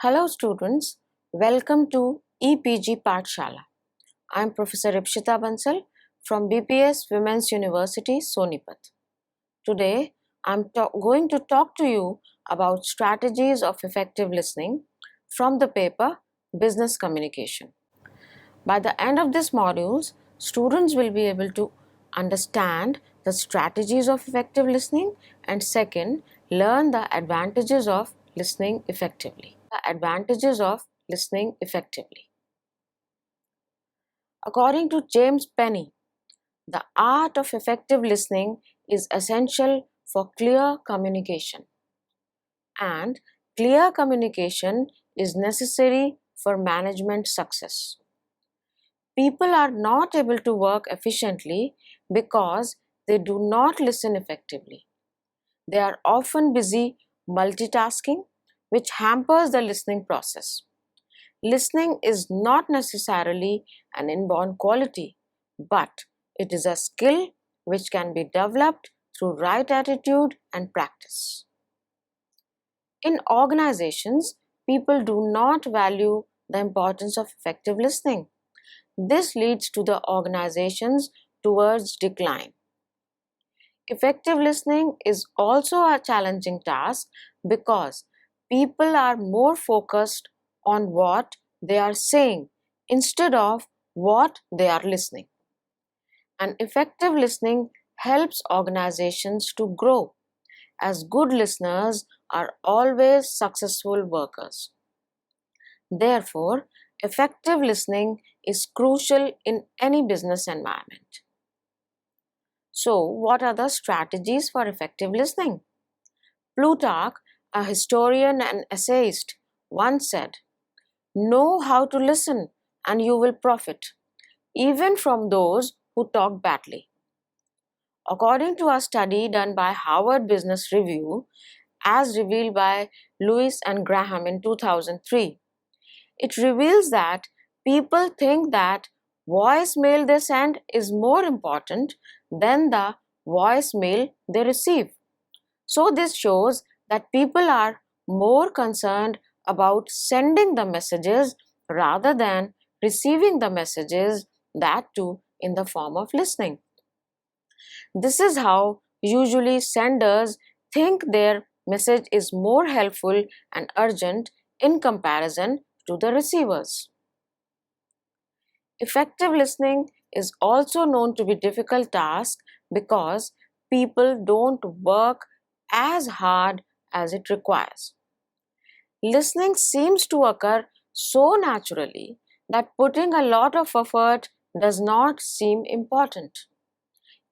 Hello students, welcome to EPG Pathshala. I am Professor Ipshita Bansal from BPS Women's University, Sonipat. Today, I am going to talk to you about strategies of effective listening from the paper Business Communication. By the end of this module, students will be able to understand the strategies of effective listening and second, learn the advantages of listening effectively. According to James Penny, the art of effective listening is essential for clear communication, and clear communication is necessary for management success. People are not able to work efficiently because they do not listen effectively. They are often busy multitasking, which hampers the listening process. Listening is not necessarily an inborn quality, but it is a skill which can be developed through right attitude and practice. In organizations, people do not value the importance of effective listening. This leads to the organizations towards decline. Effective listening is also a challenging task because people are more focused on what they are saying instead of what they are listening. And effective listening helps organizations to grow, as good listeners are always successful workers. Therefore, effective listening is crucial in any business environment. So, what are the strategies for effective listening? Plutarch, a historian and essayist, once said, "Know how to listen and you will profit, even from those who talk badly." According to a study done by Harvard Business Review, as revealed by Lewis and Graham in 2003, it reveals that people think that voicemail they send is more important than the voicemail they receive. So this shows that people are more concerned about sending the messages rather than receiving the messages, that too in the form of listening. This is how usually senders think their message is more helpful and urgent in comparison to the receivers. Effective listening is also known to be a difficult task because people don't work as hard as it requires. Listening seems to occur so naturally that putting a lot of effort does not seem important.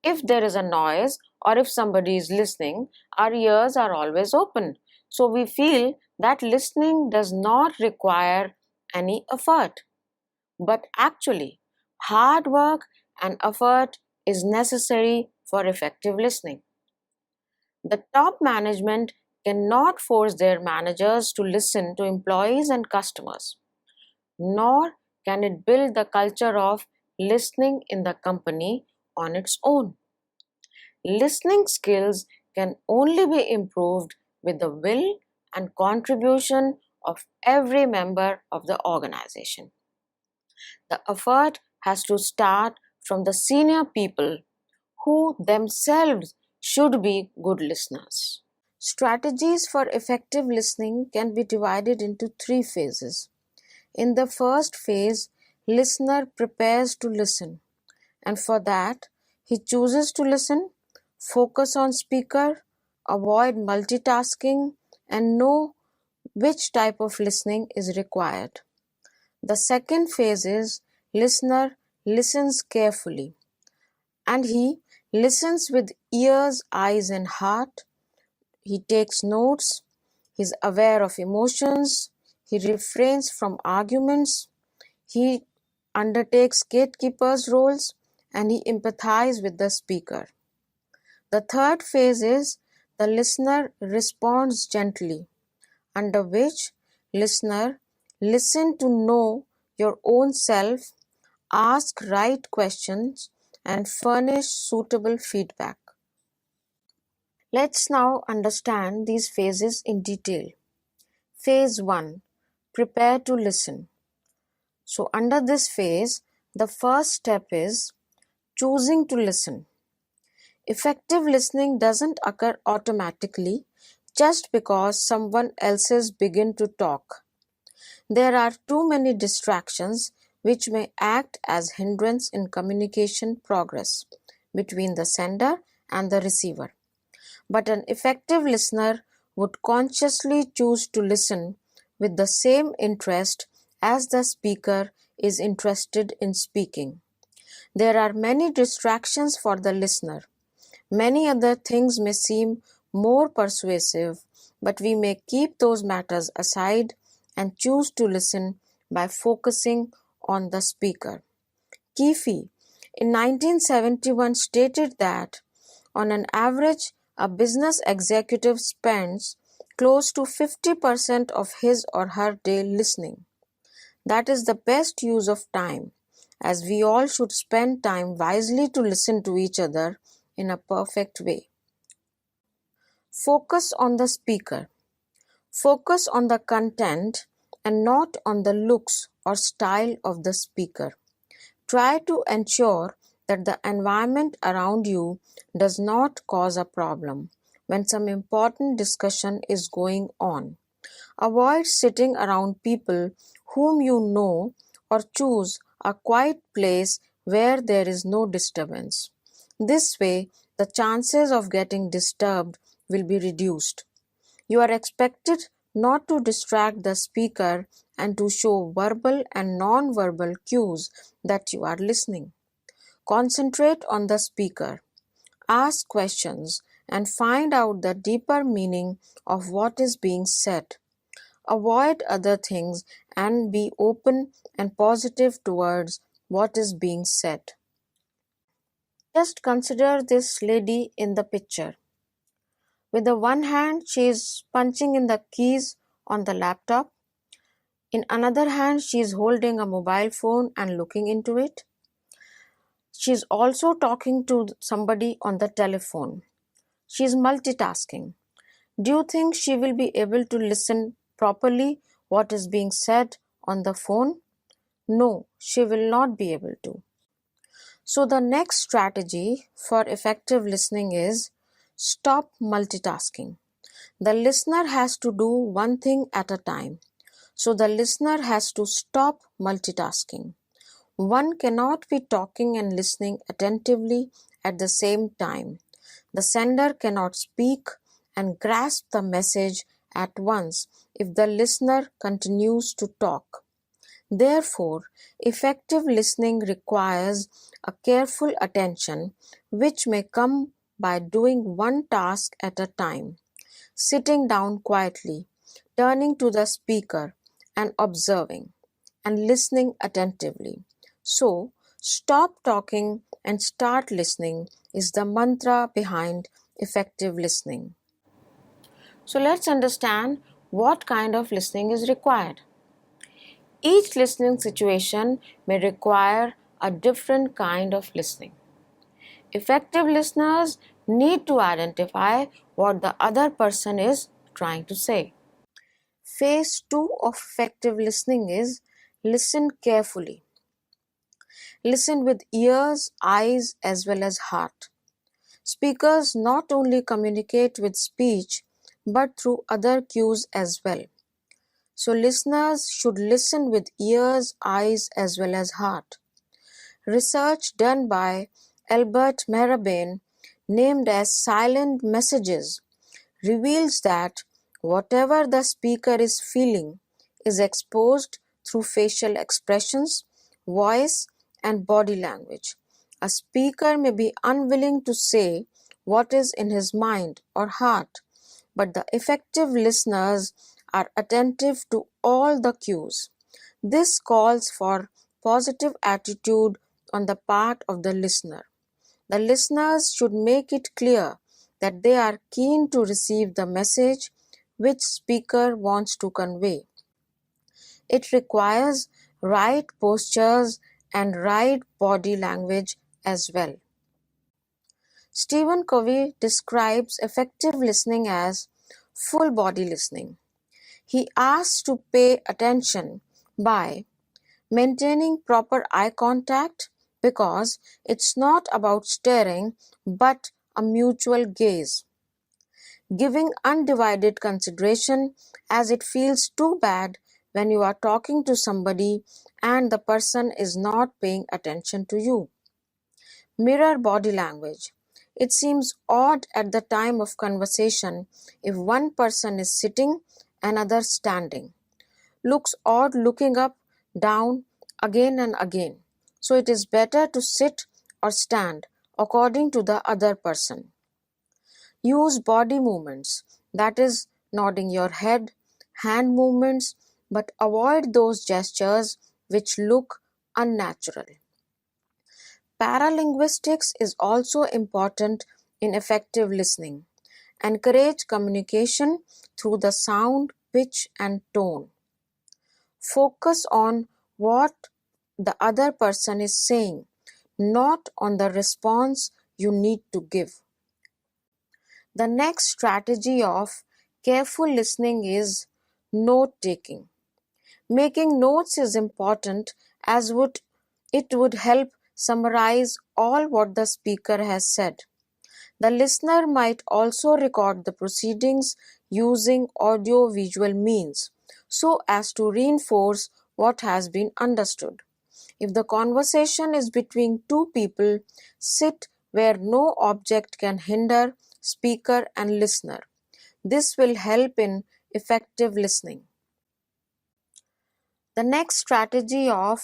If there is a noise or if somebody is listening, our ears are always open. So we feel that listening does not require any effort. But actually, hard work and effort is necessary for effective listening. The top management cannot force their managers to listen to employees and customers, nor can it build the culture of listening in the company on its own. Listening skills can only be improved with the will and contribution of every member of the organization. The effort has to start from the senior people who themselves should be good listeners. Strategies for effective listening can be divided into three phases. In the first phase, listener prepares to listen, and for that, he chooses to listen, focus on speaker, avoid multitasking, and know which type of listening is required. The second phase is listener listens carefully, and he listens with ears, eyes, and heart. He takes notes, he is aware of emotions, he refrains from arguments, he undertakes gatekeeper's roles, and he empathizes with the speaker. The third phase is the listener responds gently, under which listener listen to know your own self, ask right questions, and furnish suitable feedback. Let's now understand these phases in detail. Phase 1. prepare to listen. So under this phase, the first step is choosing to listen. Effective listening doesn't occur automatically just because someone else's begin to talk. There are too many distractions which may act as hindrance in communication progress between the sender and the receiver. But an effective listener would consciously choose to listen with the same interest as the speaker is interested in speaking. There are many distractions for the listener. Many other things may seem more persuasive, but we may keep those matters aside and choose to listen by focusing on the speaker. Keefe in 1971 stated that on an average, a business executive spends close to 50% of his or her day listening. That is the best use of time, as we all should spend time wisely to listen to each other in a perfect way. Focus on the speaker. Focus on the content and not on the looks or style of the speaker. Try to ensure that the environment around you does not cause a problem when some important discussion is going on. Avoid sitting around people whom you know or choose a quiet place where there is no disturbance. This way, the chances of getting disturbed will be reduced. You are expected not to distract the speaker and to show verbal and non-verbal cues that you are listening. Concentrate on the speaker. Ask questions and find out the deeper meaning of what is being said. Avoid other things and be open and positive towards what is being said. Just consider this lady in the picture. With the one hand, she is punching in the keys on the laptop. In another hand, she is holding a mobile phone and looking into it. She is also talking to somebody on the telephone. She is multitasking. Do you think she will be able to listen properly what is being said on the phone? No, she will not be able to. So the next strategy for effective listening is stop multitasking. The listener has to do one thing at a time. So the listener has to stop multitasking. One cannot be talking and listening attentively at the same time. The sender cannot speak and grasp the message at once if the listener continues to talk. Therefore, effective listening requires a careful attention which may come by doing one task at a time, sitting down quietly, turning to the speaker and observing and listening attentively. So, stop talking and start listening is the mantra behind effective listening. So, let's understand what kind of listening is required. Each listening situation may require a different kind of listening. Effective listeners need to identify what the other person is trying to say. Phase 2 of effective listening is listen carefully. Listen with ears, eyes, as well as heart. Speakers not only communicate with speech but through other cues as well. So listeners should listen with ears, eyes, as well as heart. Research done by Albert Mehrabian, named as Silent Messages, reveals that whatever the speaker is feeling is exposed through facial expressions, voice, and body language. A speaker may be unwilling to say what is in his mind or heart, but the effective listeners are attentive to all the cues. This calls for positive attitude on the part of the listener. The listeners should make it clear that they are keen to receive the message which speaker wants to convey. It requires right postures and right body language as well. Stephen Covey describes effective listening as full body listening. He asks to pay attention by maintaining proper eye contact because it's not about staring but a mutual gaze. Giving undivided consideration as it feels too bad when you are talking to somebody and the person is not paying attention to you. Mirror body language. It seems odd at the time of conversation if one person is sitting, another standing. Looks odd looking up, down, again and again. So it is better to sit or stand according to the other person. Use body movements, that is, nodding your head, hand movements, but avoid those gestures which look unnatural. Paralinguistics is also important in effective listening. Encourage communication through the sound, pitch, and tone. Focus on what the other person is saying, not on the response you need to give. The next strategy of careful listening is note-taking. Making notes is important as it would help summarize all what the speaker has said. The listener might also record the proceedings using audio-visual means so as to reinforce what has been understood. If the conversation is between two people, sit where no object can hinder speaker and listener. This will help in effective listening. The next strategy of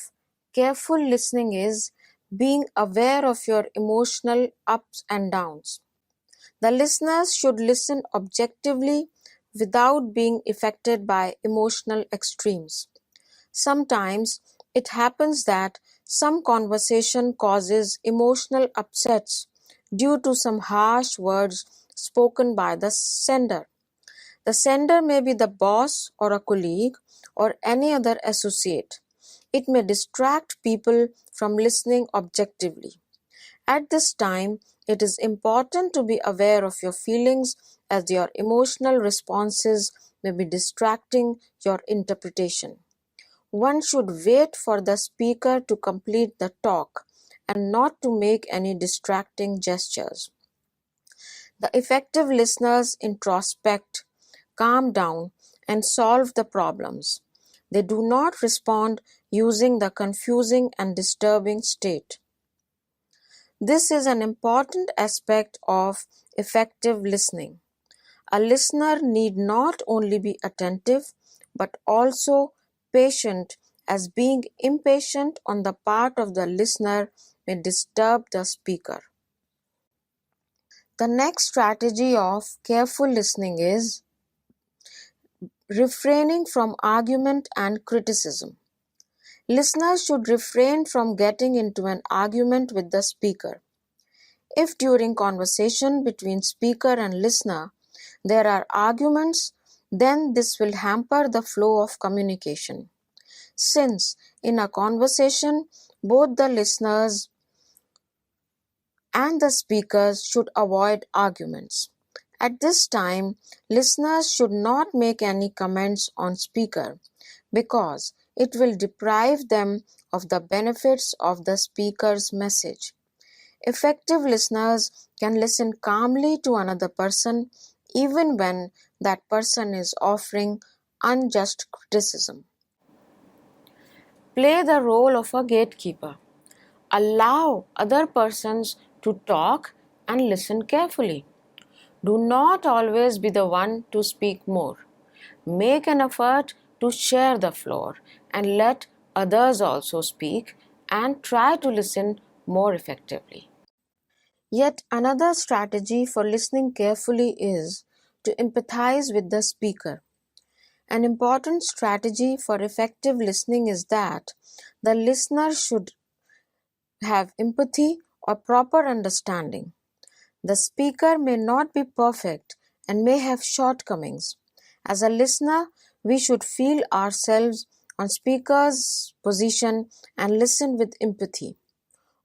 careful listening is being aware of your emotional ups and downs. The listeners should listen objectively without being affected by emotional extremes. Sometimes it happens that some conversation causes emotional upsets due to some harsh words spoken by the sender. The sender may be the boss or a colleague or any other associate. It may distract people from listening objectively. At this time, it is important to be aware of your feelings as your emotional responses may be distracting your interpretation. One should wait for the speaker to complete the talk and not to make any distracting gestures. The effective listeners introspect, calm down, and solve the problems. They do not respond using the confusing and disturbing state. This is an important aspect of effective listening. A listener need not only be attentive but also patient, as being impatient on the part of the listener may disturb the speaker. The next strategy of careful listening is refraining from argument and criticism. Listeners should refrain from getting into an argument with the speaker. If during conversation between speaker and listener there are arguments, then this will hamper the flow of communication. Since in a conversation both the listeners and the speakers should avoid arguments. At this time, listeners should not make any comments on speaker because it will deprive them of the benefits of the speaker's message. Effective listeners can listen calmly to another person even when that person is offering unjust criticism. Play the role of a gatekeeper. Allow other persons to talk and listen carefully. Do not always be the one to speak more. Make an effort to share the floor and let others also speak and try to listen more effectively. Yet another strategy for listening carefully is to empathize with the speaker. An important strategy for effective listening is that the listener should have empathy or proper understanding. The speaker may not be perfect and may have shortcomings. As a listener, we should feel ourselves on speaker's position and listen with empathy.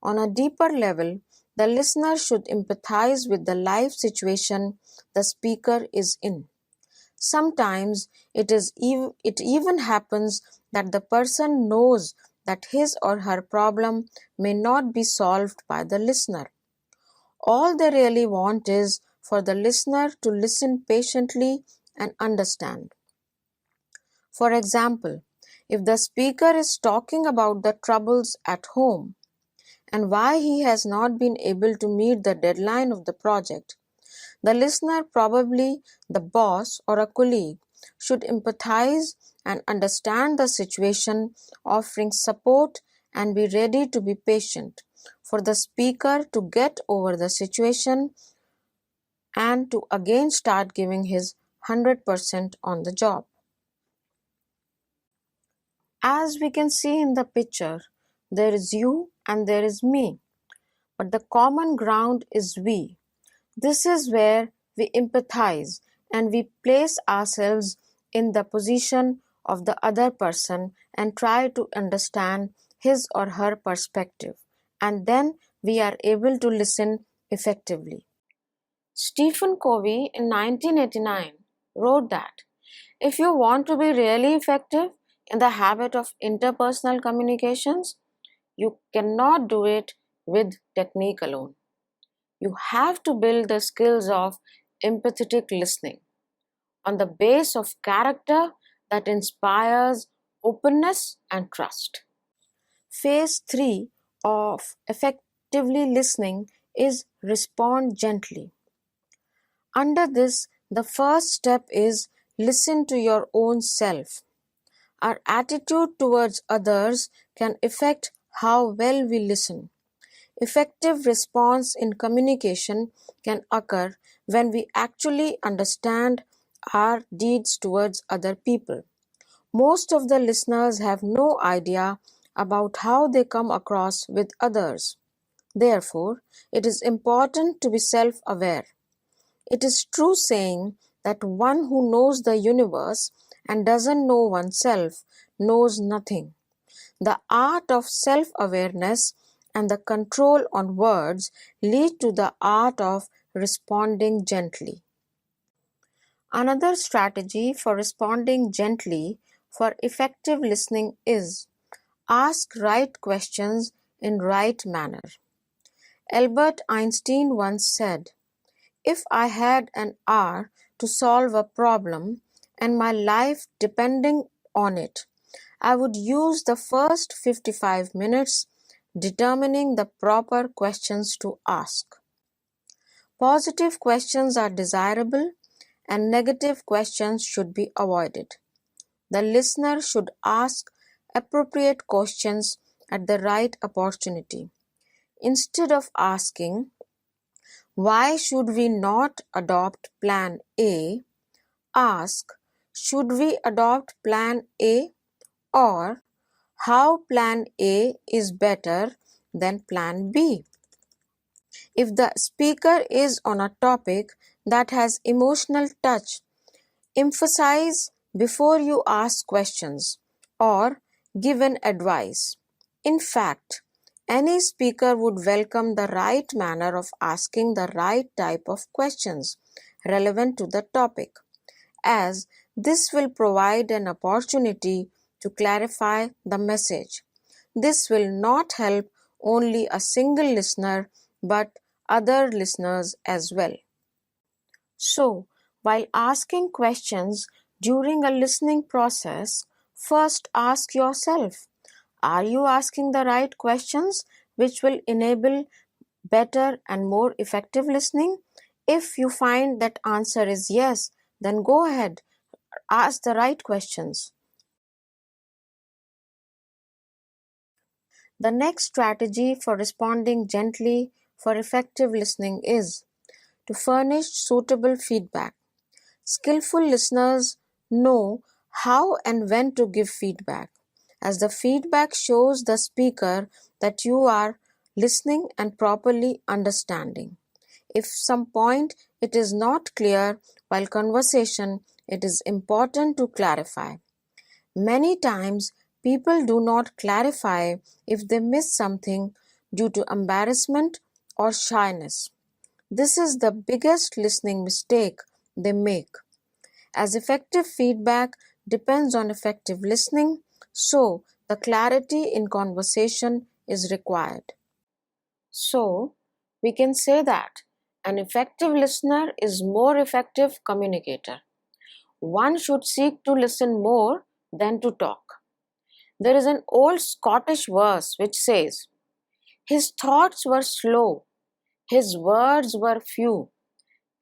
On a deeper level, the listener should empathize with the life situation the speaker is in. Sometimes it even happens that the person knows that his or her problem may not be solved by the listener. All they really want is for the listener to listen patiently and understand. For example, if the speaker is talking about the troubles at home and why he has not been able to meet the deadline of the project, the listener, probably the boss or a colleague, should empathize and understand the situation, offering support and be ready to be patient for the speaker to get over the situation and to again start giving his 100% on the job. As we can see in the picture, there is you and there is me, but the common ground is we. This is where we empathize and we place ourselves in the position of the other person and try to understand his or her perspective, and then we are able to listen effectively. Stephen Covey in 1989 wrote that if you want to be really effective in the habit of interpersonal communications, you cannot do it with technique alone. You have to build the skills of empathetic listening on the base of character that inspires openness and trust. Phase 3 of effectively listening is respond gently. Under this, the first step is listen to your own self. Our attitude towards others can affect how well we listen. Effective response in communication can occur when we actually understand our deeds towards other people. Most of the listeners have no idea about how they come across with others. Therefore, it is important to be self-aware. It is true saying that one who knows the universe and doesn't know oneself knows nothing. The art of self-awareness and the control on words lead to the art of responding gently. Another strategy for responding gently for effective listening is ask right questions in right manner. Albert Einstein once said, "If I had an hour to solve a problem and my life depending on it, I would use the first 55 minutes determining the proper questions to ask." Positive questions are desirable and negative questions should be avoided. The listener should ask appropriate questions at the right opportunity. Instead of asking, "Why should we not adopt Plan A?" ask, "Should we adopt Plan A?" or "How Plan A is better than Plan B?" If the speaker is on a topic that has emotional touch, emphasize before you ask questions or give an advice. In fact, any speaker would welcome the right manner of asking the right type of questions relevant to the topic, as this will provide an opportunity to clarify the message. This will not help only a single listener but other listeners as well. So, while asking questions during a listening process, first ask yourself, are you asking the right questions which will enable better and more effective listening? If you find that answer is yes, then go ahead, ask the right questions. The next strategy for responding gently for effective listening is to furnish suitable feedback. Skillful listeners know how and when to give feedback, as the feedback shows the speaker that you are listening and properly understanding. If some point it is not clear while conversation, it is important to clarify. Many times people do not clarify if they miss something due to embarrassment or shyness. This is the biggest listening mistake they make. As effective feedback depends on effective listening, so the clarity in conversation is required. So, we can say that an effective listener is more effective communicator. One should seek to listen more than to talk. There is an old Scottish verse which says, "His thoughts were slow, his words were few,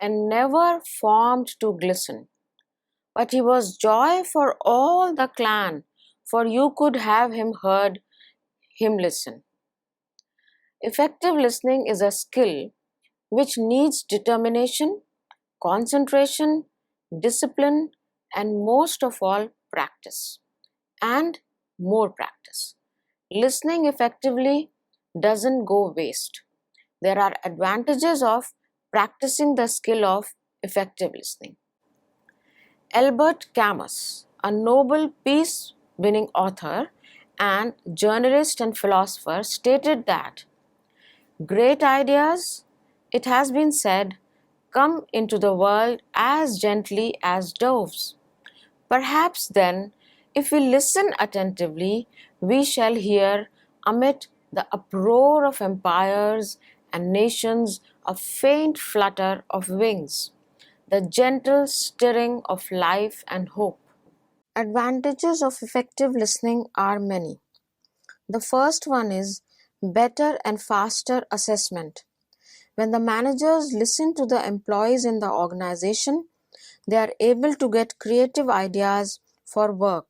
and never formed to glisten. But he was joy for all the clan, for you could have him heard him listen." Effective listening is a skill which needs determination, concentration, discipline, and most of all, practice. And more practice. Listening effectively doesn't go waste. There are advantages of practicing the skill of effective listening. Albert Camus, a Nobel Peace winning author and journalist and philosopher, stated that great ideas, it has been said, come into the world as gently as doves. Perhaps then, if we listen attentively, we shall hear amid the uproar of empires and nations a faint flutter of wings, the gentle stirring of life and hope. Advantages of effective listening are many. The first one is better and faster assessment. When the managers listen to the employees in the organization, they are able to get creative ideas for work,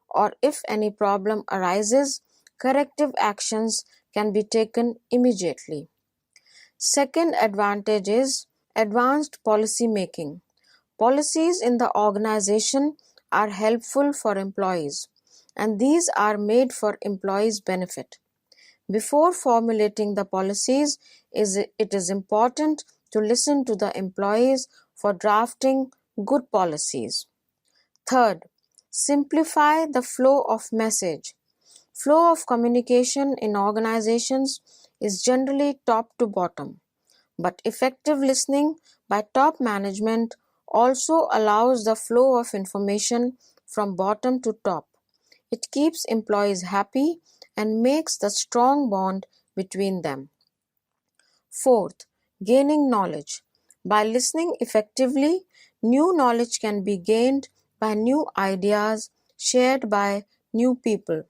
or if any problem arises, corrective actions can be taken immediately. Second advantage is advanced policy making. Policies in the organization are helpful for employees, and these are made for employees' benefit. Before formulating the policies, it is important to listen to the employees for drafting good policies. Third, simplify the flow of message. Flow of communication in organizations is generally top to bottom, but effective listening by top management also allows the flow of information from bottom to top. It keeps employees happy and makes the strong bond between them. Fourth, gaining knowledge. By listening effectively, new knowledge can be gained by new ideas shared by new people.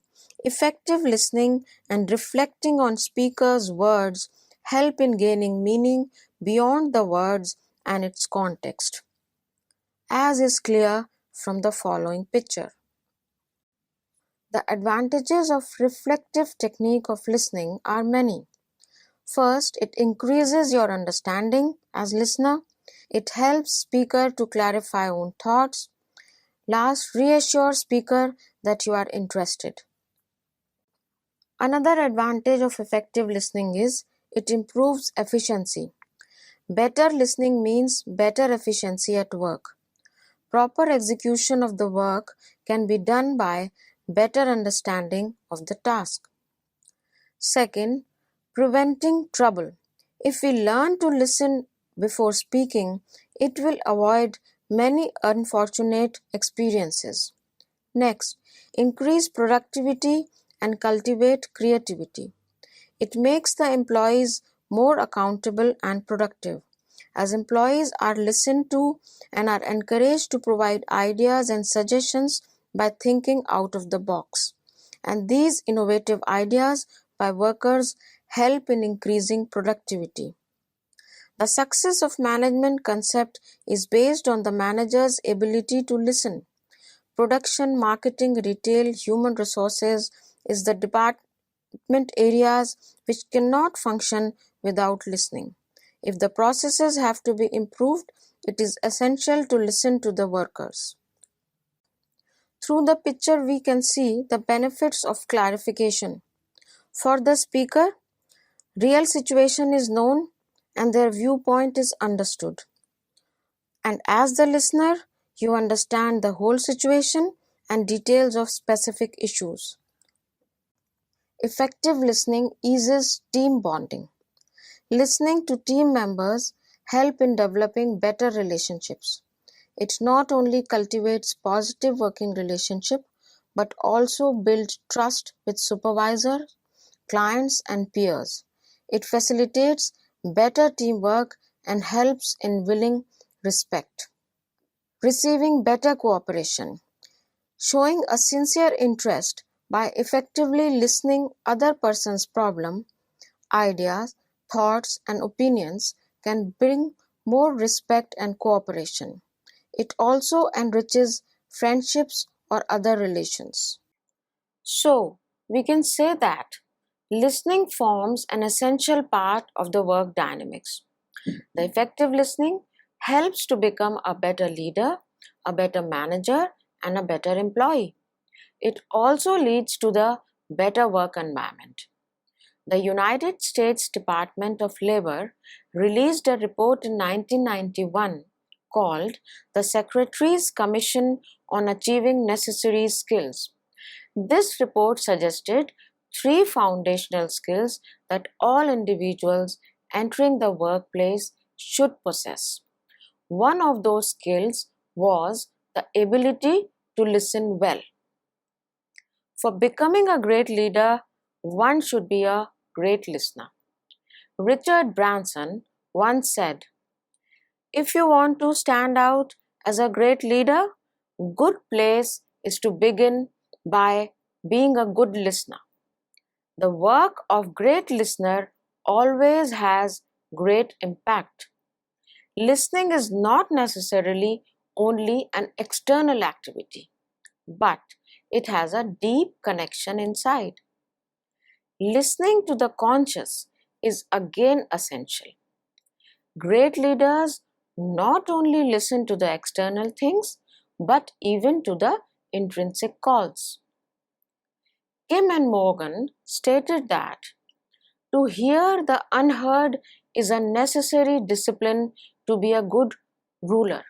Effective listening and reflecting on speakers' words help in gaining meaning beyond the words and its context, as is clear from the following picture. The advantages of reflective technique of listening are many. First, it increases your understanding as listener. It helps speaker to clarify own thoughts. Last, reassure speaker that you are interested. Another advantage of effective listening is it improves efficiency. Better listening means better efficiency at work. Proper execution of the work can be done by better understanding of the task. Second, preventing trouble. If we learn to listen before speaking, it will avoid many unfortunate experiences. Next, increase productivity and cultivate creativity. It makes the employees more accountable and productive, as employees are listened to and are encouraged to provide ideas and suggestions by thinking out of the box. And these innovative ideas by workers help in increasing productivity. The success of management concept is based on the manager's ability to listen. Production, marketing, retail, human resources is the department areas which cannot function without listening. If the processes have to be improved, it is essential to listen to the workers. Through the picture, we can see the benefits of clarification. For the speaker, real situation is known and their viewpoint is understood. And as the listener, you understand the whole situation and details of specific issues. Effective listening eases team bonding. Listening to team members help in developing better relationships. It not only cultivates positive working relationship but also builds trust with supervisors, clients and peers. It facilitates better teamwork and helps in winning respect. Receiving better cooperation. Showing a sincere interest by effectively listening other person's problem, ideas, thoughts and opinions can bring more respect and cooperation. It also enriches friendships or other relations. So, we can say that listening forms an essential part of the work dynamics. The effective listening helps to become a better leader, a better manager, and a better employee. It also leads to the better work environment. The United States Department of Labor released a report in 1991 called the Secretary's Commission on Achieving Necessary Skills. This report suggested three foundational skills that all individuals entering the workplace should possess. One of those skills was the ability to listen well. For becoming a great leader, one should be a great listener. Richard Branson once said, "If you want to stand out as a great leader, good place is to begin by being a good listener." The work of great listener always has great impact. Listening is not necessarily only an external activity, but it has a deep connection inside. Listening to the conscious is again essential. Great leaders not only listen to the external things, but even to the intrinsic calls. Kim and Morgan stated that to hear the unheard is a necessary discipline to be a good ruler.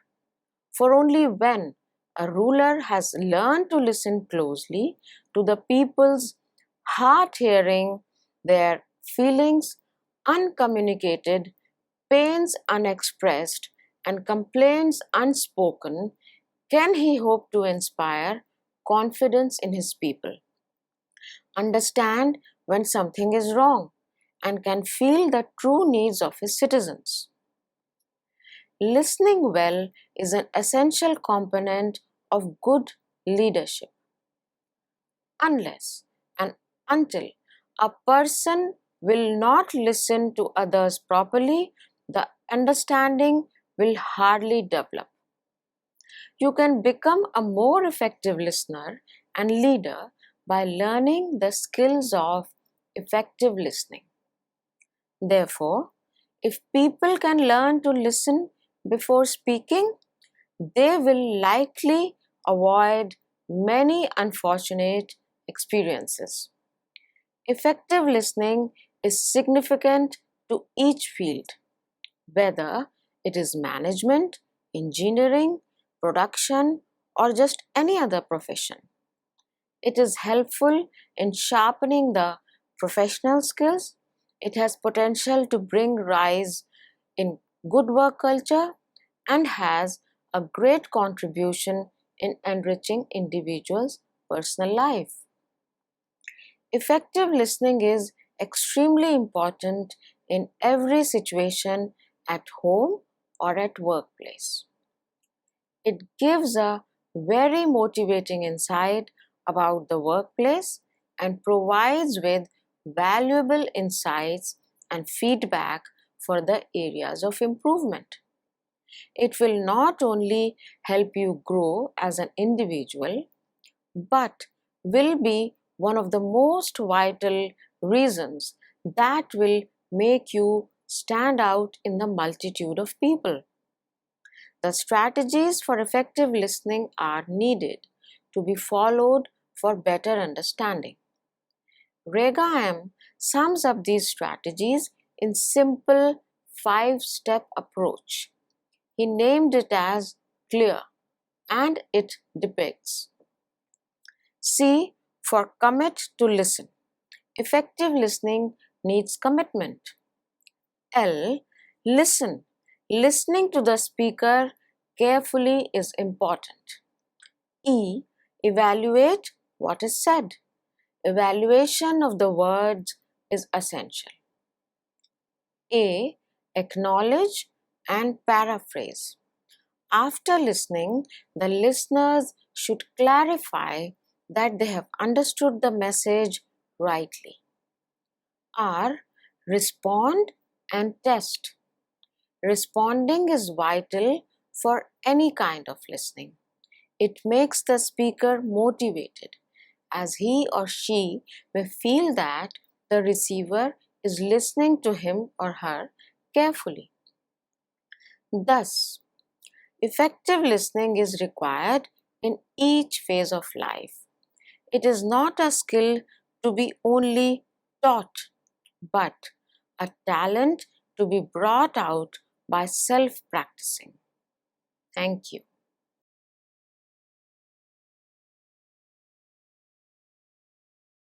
For only when a ruler has learned to listen closely to the people's heart, hearing their feelings uncommunicated, pains unexpressed, and complaints unspoken, can he hope to inspire confidence in his people, understand when something is wrong, and can feel the true needs of his citizens. Listening well is an essential component of good leadership. Unless and until a person will not listen to others properly, the understanding will hardly develop. You can become a more effective listener and leader by learning the skills of effective listening. Therefore, if people can learn to listen before speaking, they will likely avoid many unfortunate experiences. Effective listening is significant to each field, whether it is management, engineering, production, or just any other profession. It is helpful in sharpening the professional skills. It has potential to bring rise in good work culture and has a great contribution in enriching individuals' personal life. Effective listening is extremely important in every situation at home or at workplace. It gives a very motivating insight about the workplace and provides with valuable insights and feedback for the areas of improvement. It will not only help you grow as an individual, but will be one of the most vital reasons that will make you stand out in the multitude of people. The strategies for effective listening are needed to be followed for better understanding. Rega M sums up these strategies in simple 5-step approach. He named it as CLEAR, and it depicts C for commit to listen. Effective listening needs commitment. L, listen. Listening to the speaker carefully is important. E. Evaluate what is said. Evaluation of the words is essential. A. Acknowledge and paraphrase. After listening, the listeners should clarify that they have understood the message rightly. R. Respond and test. Responding is vital for any kind of listening. It makes the speaker motivated, as he or she may feel that the receiver is listening to him or her carefully. Thus, effective listening is required in each phase of life. It is not a skill to be only taught, but a talent to be brought out by self practicing. Thank you.